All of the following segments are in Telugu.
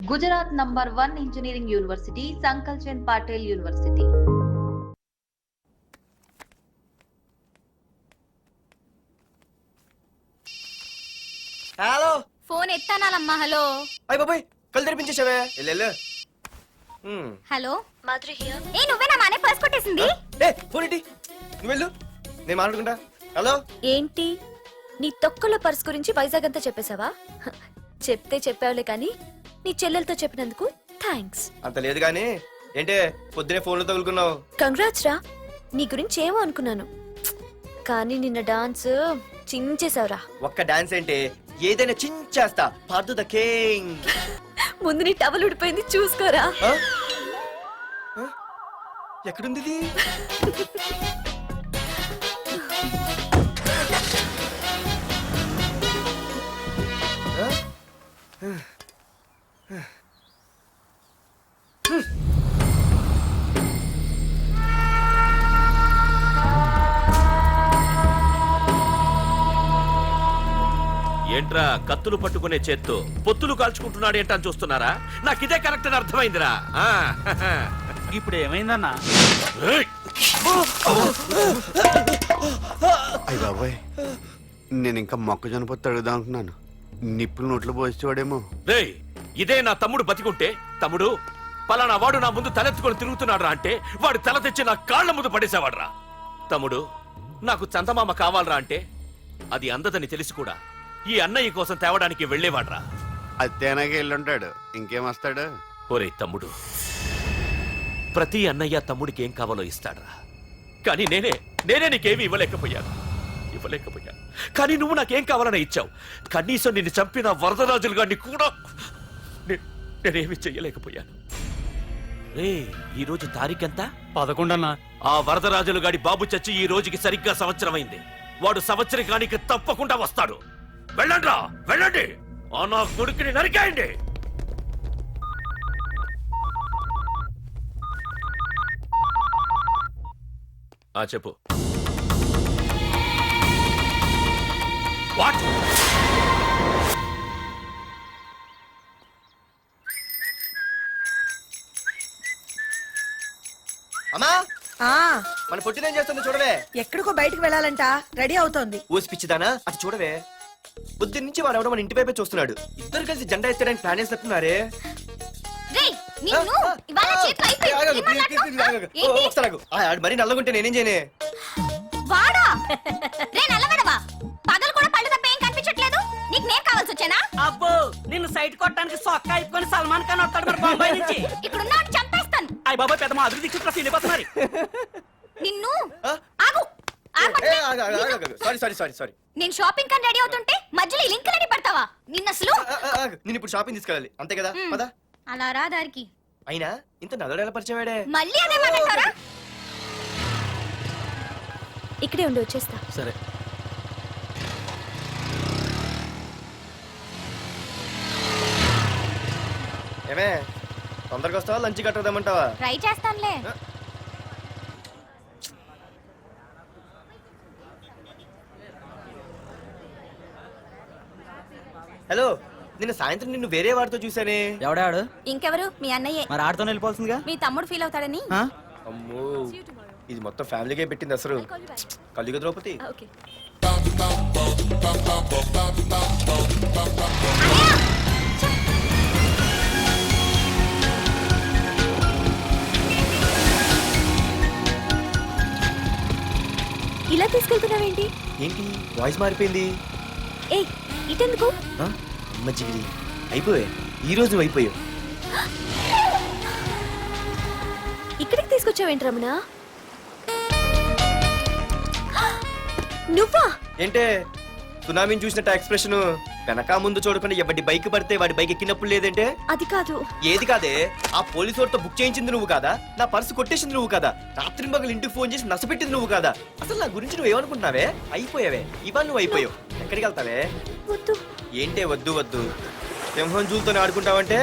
Gujarat number 1 engineering university, Sankalchand Patel university. Hello, phone ఎత్తానాలమ్మా. హలో. అయ్య బాబాయ్, కళ్ళు తెరిపించేసావే. Hello Madhuri here. ఏ నువ్వేనా మానే పర్స్ కొట్టేసింది? ఫోన్ ఏంటి? నువ్వు వెళ్ళు, నేను మాట్లాడుకుంటా. హలో. ఏంటి నీ తొక్కల పర్స్ గురించి వైజాగ్ అంతా చెప్పేశావా? చెప్తే చెప్పావులే కానీ నీ చెల్లెలతో చెప్పినందుకు థ్యాంక్స్. అంత లేదు గానీ ఏంటే పొద్దునే ఫోన్లో తగులుకున్నావు? కంగ్రాట్స్ రా, నీ గురించి ఏమో అనుకున్నాను కానీ నిన్న డాన్స్ చించేశావురా. ఒక్క డాన్స్ ఏంటి, ఏదైనా చించేస్తా. Pardhu the king. ముందు నీ టవల్ ఉడిపోయింది చూసుకోరా. ఎక్కడుంది ఇది? ఏంట్రా కత్తులు పట్టుకునే చేత్తో పొత్తులు కాల్చుకుంటున్నాడు ఏంటని చూస్తున్నారా? నాకు ఇదే కరెక్ట్ అని అర్థమైందిరా. ఇప్పుడు ఏమైందన్నా? అయ్య బాబాయ్, నేను ఇంకా మొక్కజొన్న పొత్తు అడుగుదాం అనుకున్నాను. నిప్పులు నోట్లో పోసేవాడేమో. రేయ్, ఇదే నా తమ్ముడు బతికుంటే, తమ్ముడు పలానా వాడు నా ముందు తలెత్తుకొని తిరుగుతున్నాడు రా అంటే వాడు తల తెచ్చి నా కాళ్ల ముందు పడేసేవాడ్రా. తమ్ముడు, నాకు చందమామ కావాలరా అంటే అది అందదని తెలిసి కూడా ఈ అన్నయ్య కోసం తేవడానికి వెళ్లేవాడ్రా. అది తేనాగా వెళ్ళుంటాడు, ఇంకేం వస్తాడు? ఒరే తమ్ముడు, ప్రతి అన్నయ్య తమ్ముడికి ఏం కావాలో ఇస్తాడ్రా. కానీ నేనే నీకేమీ ఇవ్వలేకపోయాను. కానీ నువ్వు నాకేం కావాలని ఇచ్చావు. కనీసం నిన్ను చంపిన వరదరాజులు గారిని కూడా నేనేమి చెయ్యలేకపోయాను. రే, ఈ రోజు తారీఖెంత? 11 అన్నా. ఆ వరదరాజులు గాడి బాబు చచ్చి ఈ రోజుకి సరిగ్గా సంవత్సరమైంది. వాడు సంవత్సరానికి తప్పకుండా వస్తాడు. వెళ్ళండ్రా, వెళ్ళండి. ఆ నా కొడుకుని నరికేయండి. చెప్పు. వాట్? అమ్మా, మన పొట్టినేం చేస్తుంది చూడవే. ఎక్కడికో బయటకు వెళ్ళాలంట, రెడీ అవుతోంది. ఊసి పిచ్చిదానా, అటు చూడవే. బుద్ధి నుంచి వాడు ఎవడో మన ఇంటి వైపే చూస్తున్నాడు. ఇద్దరు కలిసి జెండా ఎత్తడానికి ప్లాన్ వేస్తున్నారు. మరి నల్లగుంటే నేనేం చేయనే? వాడా రే నల్లవడవా, పగలు కూడా పళ్ళు తప్ప ఏం కనిపించట్లేదు. నీకు నేను కావాల్సి వచ్చానా? అబ్బో, నిన్ను సైట్ కొట్టడానికి సొక్క అయిపోయి సల్మాన్ ఖాన్ వస్తాడు మరి బొంబాయి నుంచి. ఇక్కడ ఉన్నాడు చంపేస్తాను. అయ్య బాబా, పెద్ద మాధురి దీక్షిత్ సిలిబస్ నిన్ను ఆగు. సారీ. నేను షాపింగ్ కని రెడీ అవుతుంటే మధ్యలో ఈ లింక్ రెడీ పడతావా? నిన్నసలు నేను ఇప్పుడు షాపింగ్ తీసుకెళ్ళాలి, అంతే కదా? పదా. అలా రా దారికి. అయినా ఇంత నల్లడు ఎలా పరిచయం వాడే? మళ్ళీ అదే మాట్లాడతారా? ఇక్కడే ఉండి వచ్చేస్తా. సరే. ఏమే, తొందరగా వస్తావా? లంచ్ కట్టదామంటావా? ట్రై చేస్తానులే. హలో, నిన్న సాయంత్రం నిన్ను వేరే వాడితో చూసానే. ఎవడాడు? ఇంకెవరు? మీ అన్నయ్యే. మరి ఆడుతో వెళ్ళిపోవాల్సిందిగా. మీ తమ్ముడు ఫీల్ అవుతాడని. అమ్మో, ఇది మొత్తం ఫ్యామిలీకే పెట్టింది అసలు. కలియుగ ద్రౌపది. ఓకే. ఇలా తీసుకెళ్తున్నావేంటి? ఏంటి వాయిస్ మారిపోయింది? ఏ ఇటెందుకు? మజ్జిగిరి అయిపోయా. ఈ రోజు నువ్వు అయిపోయావు. ఇక్కడికి తీసుకొచ్చావేంటి రమణ? నువ్వా? ఏంటే సునామీని చూసినట్టు ఎక్స్ప్రెషన్? వెనక ముందు చూడకుండా ఎవడి బైక్ పడితే వాడి బైక్ ఎక్కినప్పుడు లేదంటే? అది కాదు. ఏది కాదే? ఆ పోలీసు వాడితో బుక్ చేయించింది నువ్వు కాదా? నా పర్సు కొట్టేసింది నువ్వు కాదా? రాత్రి మగలు ఇంటికి ఫోన్ చేసి నసపెట్టింది నువ్వు కాదా? అసలు నా గురించి నువ్వు ఏమనుకుంటున్నావే? అయిపోయావే, ఇవాళ నువ్వు అయిపోయావు. ఎక్కడికి వెళ్తావే? వద్దు. ఏంటే వద్దు వద్దు? సింహం జూలతోనే ఆడుకుంటావంటే?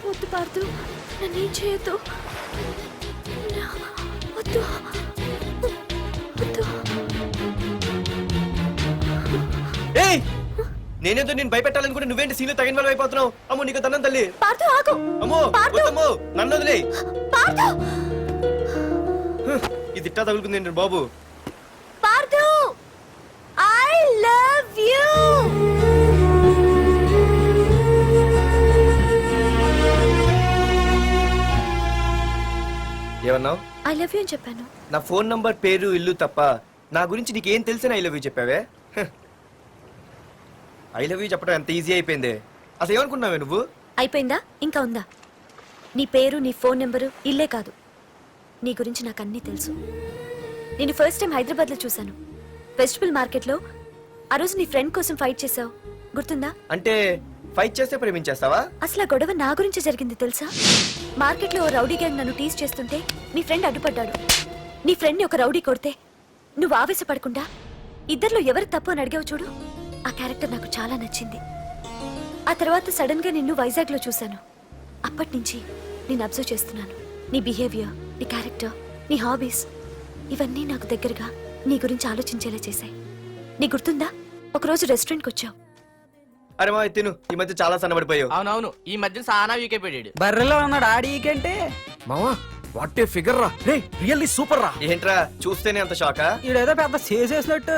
వద్దు పార్దు, నన్నేం చేయొద్దు. వద్దు వద్దు. ఏయ్, నేనేదో నేను భయపెట్టాలనుకుంటే నువ్వేంటి సీన్లో తగిన వాళ్ళు అయిపోతున్నావు. అమ్మో, నీకు దండం తల్లి. పార్దు ఆగు. అమ్మో వద్దమ్మో నన్ను వదిలే పార్థు ఇది ఇట్టా తగులుకుంది ఏంటి బాబు పార్థు ఐ లవ్ యూ ఏమన్నావు ఐ లవ్ యూ అని చెప్పాను. నా ఫోన్ నంబర్ పేరు ఇల్లు తప్ప నా గురించి నీకేం తెలిసిన ఐ లవ్ యూ చెప్పావే ఐ లవ్ యూ చెప్పడం ఎంత ఈజీ అయిపోయింది. అసలు ఏమనుకున్నావే నువ్వు? అయిపోయిందా ఇంకా ఉందా? నీ పేరు నీ ఫోన్ నెంబరు ఇల్లే కాదు, నీ గురించి నాకు అన్నీ తెలుసు. నేను ఫస్ట్ టైం హైదరాబాద్లో చూశాను, వెజిటబుల్ మార్కెట్లో. ఆ రోజు నీ ఫ్రెండ్ కోసం ఫైట్ చేసావు, గుర్తుందా? అంటే ఫైట్ చేస్తే ప్రేమించేస్తావా? అసలు ఆ గొడవ నా గురించి జరిగింది తెలుసా? మార్కెట్లో ఓ రౌడీ గ్యాంగ్ నన్ను టీజ్ చేస్తుంటే నీ ఫ్రెండ్ అడ్డుపడ్డాడు. నీ ఫ్రెండ్ని ఒక రౌడీ కొడితే నువ్వు ఆవేశపడకుండా ఇద్దరిలో ఎవరు తప్పు అని అడిగావు చూడు, ఆ క్యారెక్టర్ నాకు చాలా నచ్చింది. ఆ తర్వాత సడన్ గా నిన్ను వైజాగ్లో చూశాను. అప్పటి నుంచి నేను అబ్జర్వ్ చేస్తున్నాను. నీ బిహేవియర్, నీ క్యారెక్టర్, నీ హాబీస్ ఇవన్నీ నాకు దగ్గరగా నీ గురించి ఆలోచించేలా చేశాయి. నీ గుర్తుందా, ఒకరోజు రెస్టారెంట్కి వచ్చావు. అరే మా తిను, ఈ మధ్య చాలా సన్నబడిపోయావు. అవునవును, ఈ మధ్య సానా వీకే పెట్టాడు. బర్రెలో ఉన్నాడు ఆడీకంటే మావా వాట్ ఏ ఫిగర్ రా, రే రియల్లీ సూపర్ రా. ఏంట్రా చూస్తేనే అంత షాకా? ఈడేదో పెద్ద చేసేసినట్టు.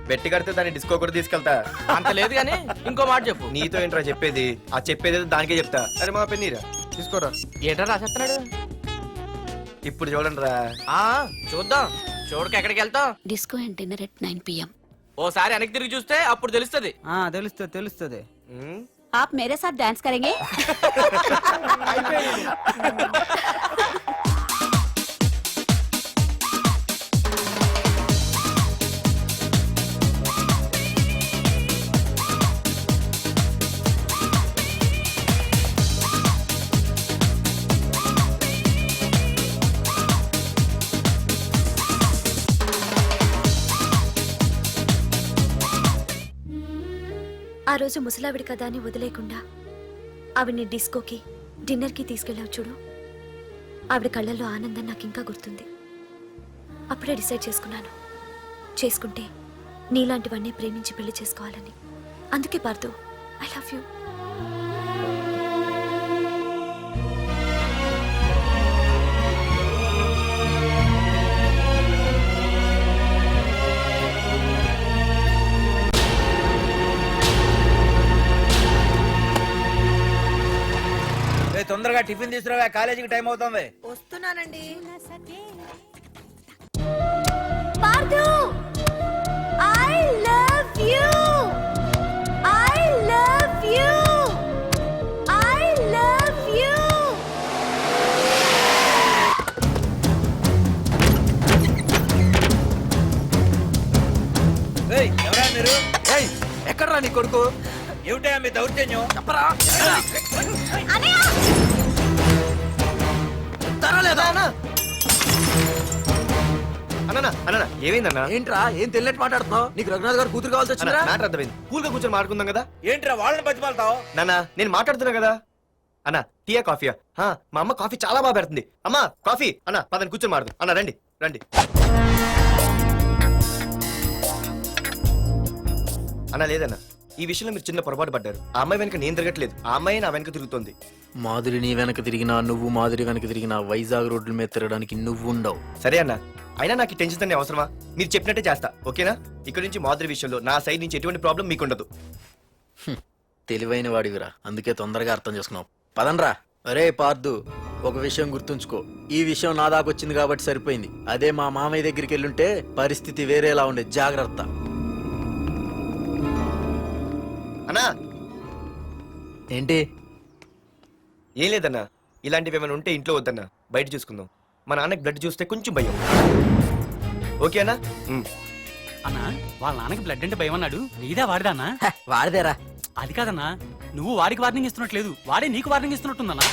బెట్టి కడితే దాన్ని డిస్కో కూడా తీసుకెళ్తా. అంత లేదు గానీ ఇంకో మాట చెప్పు. నీతో ఏంట్రా చెప్పేది? ఆ చెప్పేది ఏదో దానికే చెప్తా. అరే మా పెన్నీరా తీసుకోరా. ఏటా రాసేస్తున్నాడు? ఇప్పుడు చూడండి రా. ఆ చూద్దాం, చూడక ఎక్కడికి వెళ్తాం. Disco and dinner at 9 PM. ఓసారి వెనక్కి తిరిగి చూస్తే అప్పుడు తెలుస్తది. తెలుస్తుంది తెలుస్తుంది. आप मेरे साथ डांस करेंगे? ఆ రోజు ముసలావిడి కదా అని వదిలేకుండా ఆవిడ్ని డిస్కోకి డిన్నర్కి తీసుకెళ్ళావు చూడు, ఆవిడ కళ్ళల్లో ఆనందం నాకు ఇంకా గుర్తుంది. అప్పుడే డిసైడ్ చేసుకుంటే నీలాంటివన్నీ ప్రేమించి పెళ్లి చేసుకోవాలని. అందుకే పార్థు, ఐ లవ్ యూ. తొందరగా టిఫిన్ తీసుకురా, కాలేజీకి టైం అవుతుంది. వస్తున్నానండి. Partha, I love you. I love you. I love you. ఎవరా మీరు? ఎక్కడ్రా నీ కొడుకు? ఏమిటా మీ దౌర్జన్యం? చెప్పరా. అన్న అన్న ఏమైందన్నా? ఏంట్రా ఏం తెలియట్ మాట్లాడుతున్నావు? నీకు రఘునాథ్ గారు కూతురు కావాల్సి వచ్చిందా? మ్యాటర్ అర్థమైంది. కూల్ గా కూర్చొని మాట్లాడుకుందాం కదా. ఏంట్రా వాళ్ళని బతిమాలతావు? నాన్న నేను మాట్లాడుతున్నా కదా. అన్న టీయా కాఫీయా? మా అమ్మ కాఫీ చాలా బాగా పెడుతుంది. అమ్మా కాఫీ. అన్న పదని కూర్చొని మాడదు. అన్న రండి రండి. అన్న లేదన్న, ఈ విషయంలో మీరు చిన్న పొరపాటు పడ్డారు. ఆ అమ్మాయి వెనక నేను తిరగట్లేదు, ఆ అమ్మాయి నా వెనక తిరుగుతోంది. మాధురి నీ వెనక తిరిగినా, నువ్వు మాధురి వెనక తిరిగినా వైజాగ్ రోడ్ల మీద తిరగడానికి నువ్వు ఉండవు. సరే అన్న, అయినా నాకు ఈ టెన్షన్ అనే అవసరమా? మీరు చెప్పినట్టే చేస్తా, ఓకేనా? ఇక్కడ నుంచి మాధురి విషయంలో నా సైడ్ నుంచి ఎటువంటి ప్రాబ్లం మీకు ఉండదు. తెలివైన వాడివిరా, అందుకే తొందరగా అర్థం చేసుకున్నావు. పదండ్రా. అరే పార్థు, ఒక విషయం గుర్తుంచుకో, ఈ విషయం నా దాకొచ్చింది కాబట్టి సరిపోయింది. అదే మా మామయ్య దగ్గరికి వెళ్ళుంటే పరిస్థితి వేరేలా ఉండేది. జాగ్రత్త. అన్నా ఏంటి? ఏం లేదన్నా, ఇలాంటివి ఏమైనా ఉంటే ఇంట్లో వద్దన్నా, బయట చూసుకుందాం. మా నాన్నకి బ్లడ్ చూస్తే కొంచెం భయం. ఓకేనా? అన్నా వాళ్ళ నాన్నకి బ్లడ్ అంటే భయం అన్నాడు, నీదా వాడిదా అన్నా? వాడిదేరా. అది కాదన్నా, నువ్వు వాడికి వార్నింగ్ ఇస్తున్నట్లేదు, వాడే నీకు వార్నింగ్ ఇస్తున్నట్టుందన్నా.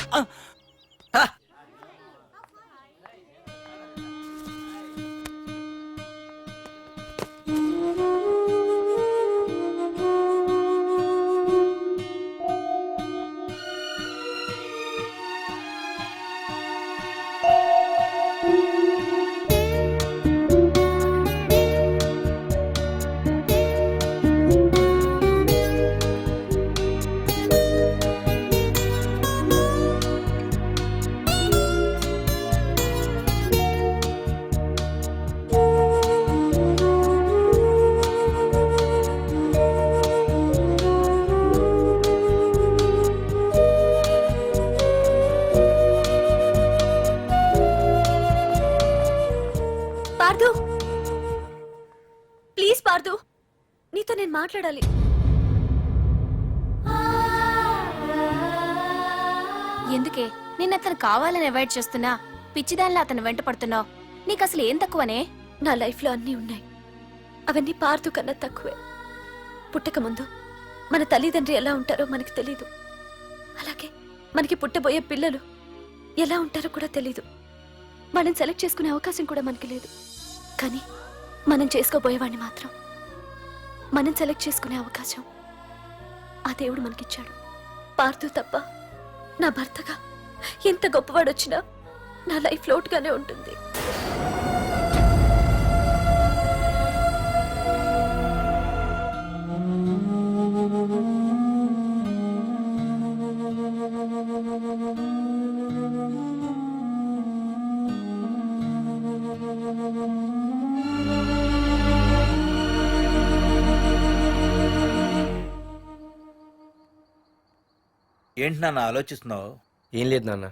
మాట్లాడాలి. ఎందుకే నిన్న అతను కావాలని అవాయిడ్ చేస్తున్నా పిచ్చిదానిలో అతను వెంట పడుతున్నావు? నీకు అసలు ఏం తక్కువనే? నా లైఫ్లో అన్నీ ఉన్నాయి, అవన్నీ పార్దు కన్నా తక్కువే. పుట్టక ముందు మన తల్లిదండ్రి ఎలా ఉంటారో మనకి తెలీదు, అలాగే మనకి పుట్టబోయే పిల్లలు ఎలా ఉంటారో కూడా తెలీదు. మనం సెలెక్ట్ చేసుకునే అవకాశం కూడా మనకి లేదు. కానీ మనం చేసుకోబోయేవాడిని మాత్రం మనం సెలెక్ట్ చేసుకునే అవకాశం ఆ దేవుడు మనకిచ్చాడు. పార్దు తప్ప నా భర్తగా ఎంత గొప్పవాడొచ్చినా నా లైఫ్ లోటుగానే ఉంటుంది. ఏంటి నాన్న ఆలోచిస్తున్నావు? ఏం లేదు నాన్న.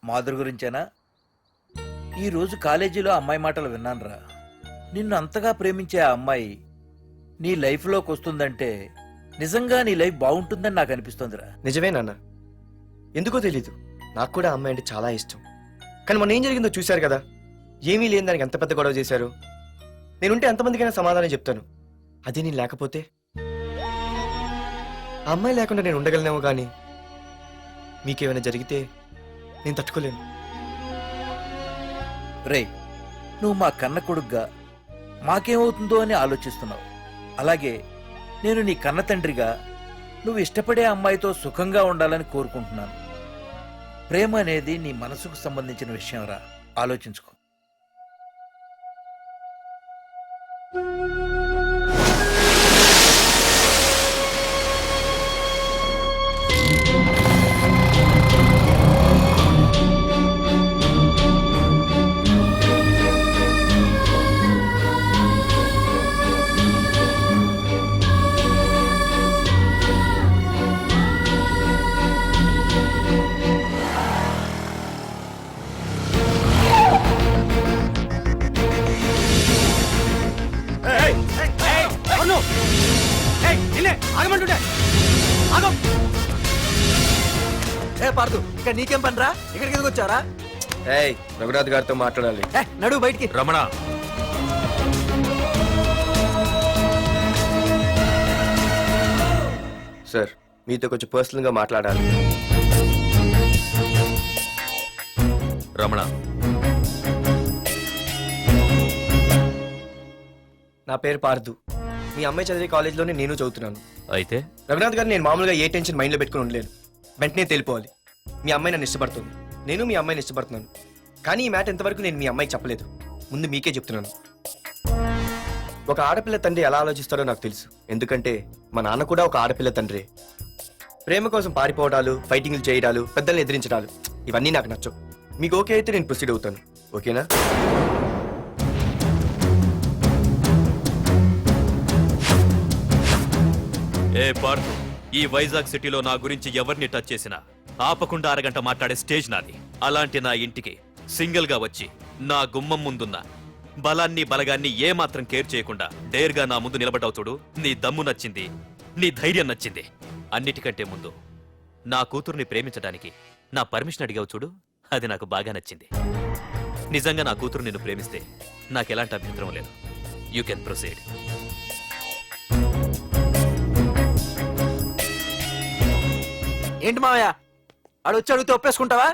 మాధురి గురించేనా? ఈరోజు కాలేజీలో అమ్మాయి మాటలు విన్నానురా. నిన్ను అంతగా ప్రేమించే ఆ అమ్మాయి నీ లైఫ్లోకి వస్తుందంటే నిజంగా నీ లైఫ్ బాగుంటుందని నాకు అనిపిస్తోందిరా. నిజమే నాన్న, ఎందుకో తెలీదు, నాకు కూడా అమ్మాయి అంటే చాలా ఇష్టం. కానీ మొన్న ఏం జరిగిందో చూశారు కదా, ఏమీ లేని దానికి ఎంత పెద్ద గొడవ చేశారు. నేనుంటే ఎంతమందికైనా సమాధానం చెప్తాను, అదే నేను లేకపోతే? ఆ అమ్మాయి లేకుండా నేను ఉండగలనేమో, కానీ మీకేమైనా జరిగితే నేను తట్టుకోలేను. రేయ్, నువ్వు మా కన్న కొడుగ్గా మాకేమవుతుందో అని ఆలోచిస్తున్నావు. అలాగే నేను నీ కన్న తండ్రిగా నువ్వు ఇష్టపడే అమ్మాయితో సుఖంగా ఉండాలని కోరుకుంటున్నాను. ప్రేమ అనేది నీ మనసుకు సంబంధించిన విషయంరా, ఆలోచించుకో. ఏ పార్దు, ఇక్కడ నీకేం పనిరా? ఇక్కడికి ఎందుకు వచ్చారా? ఏయ్, రఘునాథ్ గారితో మాట్లాడాలి. నడు బయటికి. రమణ, సార్, మీతో కొంచెం పర్సనల్ గా మాట్లాడాలి. రమణ, నా పేరు పార్దు. మీ అమ్మాయి చదివే కాలేజ్లోనే నేను చదువుతున్నాను. అయితే రఘునాథ్ గారు, నేను మామూలుగా ఏ టెన్షన్ మైండ్లో పెట్టుకుని ఉండలేను. వెంటనే తెలిపోవాలి. మీ అమ్మాయి నన్ను ఇష్టపడుతుంది, నేను మీ అమ్మాయిని ఇష్టపడుతున్నాను. కానీ ఈ మ్యాటర్ ఎంతవరకు నేను మీ అమ్మాయికి చెప్పలేదు. ముందు మీకే చెప్తున్నాను. ఒక ఆడపిల్ల తండ్రి ఎలా ఆలోచిస్తాడో నాకు తెలుసు, ఎందుకంటే మా నాన్న కూడా ఒక ఆడపిల్ల తండ్రి. ప్రేమ కోసం పారిపోవడాలు, ఫైటింగ్లు చేయడాలు, పెద్దల్ని ఎదిరించడాలు, ఇవన్నీ నాకు నచ్చవు. మీకు ఓకే అయితే నేను ప్రొసీడ్ అవుతాను. ఓకేనా? ఏ పార్దు, ఈ వైజాగ్ సిటీలో నా గురించి ఎవరిని టచ్ చేసినా ఆపకుండా అరగంట మాట్లాడే స్టేజ్ నాది. అలాంటి నా ఇంటికి సింగిల్ గా వచ్చి నా గుమ్మం ముందున్న బలాన్ని బలగాన్ని ఏమాత్రం కేర్ చేయకుండా డేర్గా నా ముందు నిలబడ్డావు చూడు. నీ దమ్ము నచ్చింది, నీ ధైర్యం నచ్చింది. అన్నిటికంటే ముందు నా కూతుర్ని ప్రేమించడానికి నా పర్మిషన్ అడిగావు చూడు, అది నాకు బాగా నచ్చింది. నిజంగా నా కూతురు నిన్ను ప్రేమిస్తే నాకెలాంటి అభ్యంతరం లేదు. You can proceed. ఏంటి మావయ్య, ఆడు వచ్చి అడిగితే ఒప్పేసుకుంటావా?